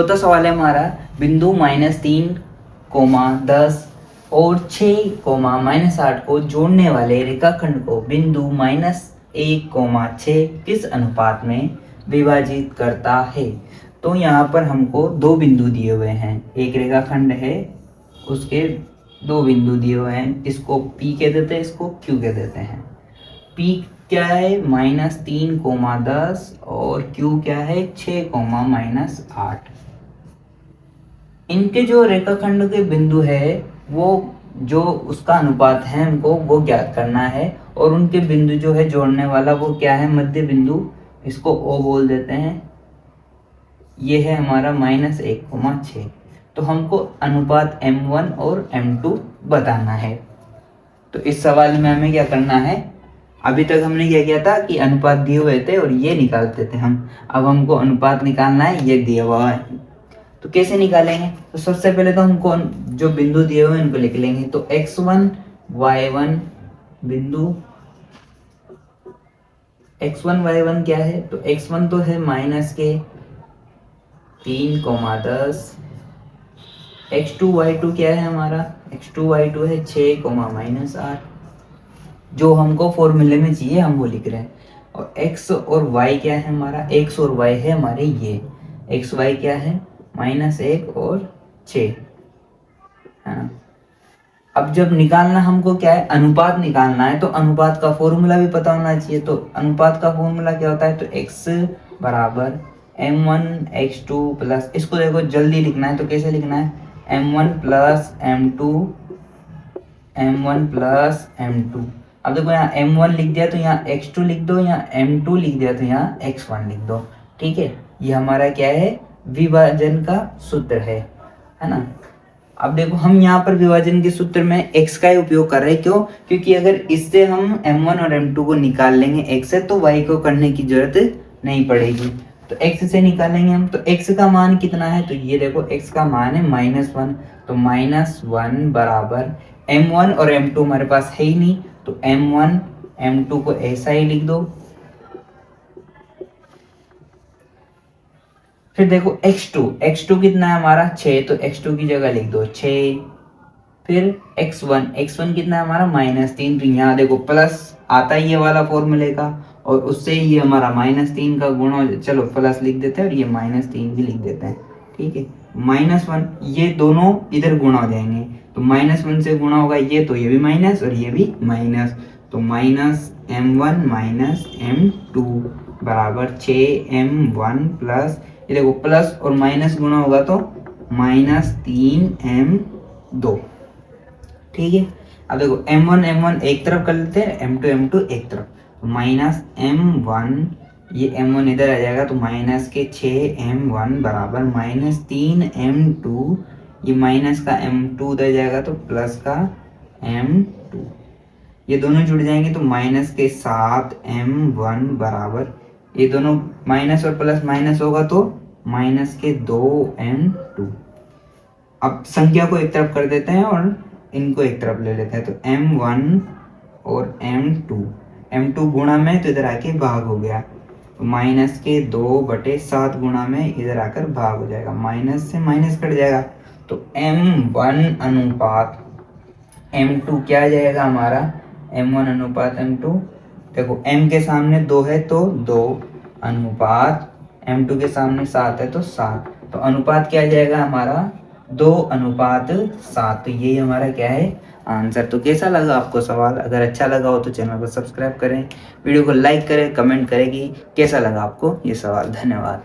चौथा सवाल है हमारा, बिंदु -3, 10 और 6, -8 को जोड़ने वाले रेखाखंड को बिंदु -1, 6 किस अनुपात में विभाजित करता है। तो यहाँ पर हमको दो बिंदु दिए हुए हैं, एक रेखाखंड है, उसके दो बिंदु दिए हुए हैं, इसको P कह देते हैं, इसको Q कह देते हैं। P क्या है -3, 10 और Q क्या है 6, -8। इनके जो रेखाखंड के बिंदु है वो जो उसका अनुपात है हमको वो ज्ञात करना है, और उनके बिंदु जो है जोड़ने वाला वो क्या है मध्य बिंदु, इसको O बोल देते हैं। ये है हमारा -1, 6। तो हमको अनुपात M1 और M2 बताना है। तो इस सवाल में हमें क्या करना है, अभी तक हमने क्या किया था कि अनुपात दिए हुए थे और ये निकालते थे हम, अब हमको अनुपात निकालना है, ये दिया हुआ है। तो कैसे निकालेंगे, तो सबसे पहले तो हमको जो बिंदु दिए हुए हैं उनको लिख लेंगे। तो x1 y1 बिंदु, x1 y1 क्या है, तो x1 तो है -3, 10, x2 y2 क्या है हमारा, x2 y2 है 6, -8। जो हमको फॉर्मूले में चाहिए हम वो लिख रहे हैं। और x और y क्या है हमारा, x और y है हमारे ये, x y क्या है -1 और 6, है ना। अब जब निकालना हमको क्या है, अनुपात निकालना है, तो अनुपात का फॉर्मूला भी पता होना चाहिए। तो अनुपात का फॉर्मूला क्या होता है, तो x बराबर m1 x2 प्लस, इसको देखो जल्दी लिखना है तो कैसे लिखना है, m1 प्लस m2 अब देखो यहाँ m1 लिख दिया तो यहाँ x2 लिख दो, यहाँ m2 लिख दिया तो यहाँ x1 लिख दो। ठीक है, ये हमारा क्या है, विभाजन का सूत्र है ना। अब देखो हम यहाँ पर विभाजन के सूत्र में x का ही उपयोग कर रहे हैं, क्यों, क्योंकि अगर इससे हम m1 और m2 को निकाल लेंगे x से, तो y को करने की जरूरत नहीं पड़ेगी। तो x से निकालेंगे हम, तो x का मान कितना है, तो ये देखो x का मान है -1, तो -1 बराबर m1 और m2 हमारे पास है ही नहीं, तो m1 m2 को ऐसा ही लिख दो। फिर देखो x2 कितना है हमारा 6, तो x2 की जगह लिख दो 6। फिर x1 कितना है हमारा -3, तो यहाँ देखो प्लस आता है ये वाला फॉर्मूले का, और उससे ये हमारा -3 का गुणा हो, चलो प्लस लिख देते हैं और ये -3 भी लिख देते हैं। ठीक है, -1 ये दोनों इधर गुणा हो जाएंगे, तो -1 से गुणा होगा ये, तो ये भी माइनस और ये भी माइनस, तो -m1 -m2 बराबर 6m1 प्लस, ये देखो प्लस और माइनस गुणा होगा तो -3m2। ठीक है, अब देखो m1 एक तरफ कर लेते हैं, m2 एक तरफ, तो -m1, ये m1 इधर आ जाएगा तो माइनस के 6m1 बराबर -3m2, ये माइनस का m2 उधर जाएगा तो प्लस का m2, ये दोनों जुड़ जाएंगे तो माइनस के 7m1 बराबर, ये दोनों माइनस और प्लस माइनस होगा तो माइनस के 2m2। अब संख्या को एक तरफ कर देते हैं और इनको एक तरफ ले लेते हैं, तो m1 और m2 गुणा में तो इधर आके भाग हो गया, तो माइनस के 2/7 गुणा में इधर आकर भाग हो जाएगा, माइनस से माइनस कट जाएगा, तो m1 अनुपात m2 क्या आ जाएगा हमारा, m1 अनुपात m2, देखो m के सामने 2 है तो 2 अनुपात m2 के सामने 7 है तो 7, तो अनुपात क्या आ जाएगा हमारा 2:7। तो यही हमारा क्या है आंसर। तो कैसा लगा आपको सवाल, अगर अच्छा लगा हो तो चैनल को सब्सक्राइब करें, वीडियो को लाइक करें, कमेंट करें कि कैसा लगा आपको ये सवाल। धन्यवाद।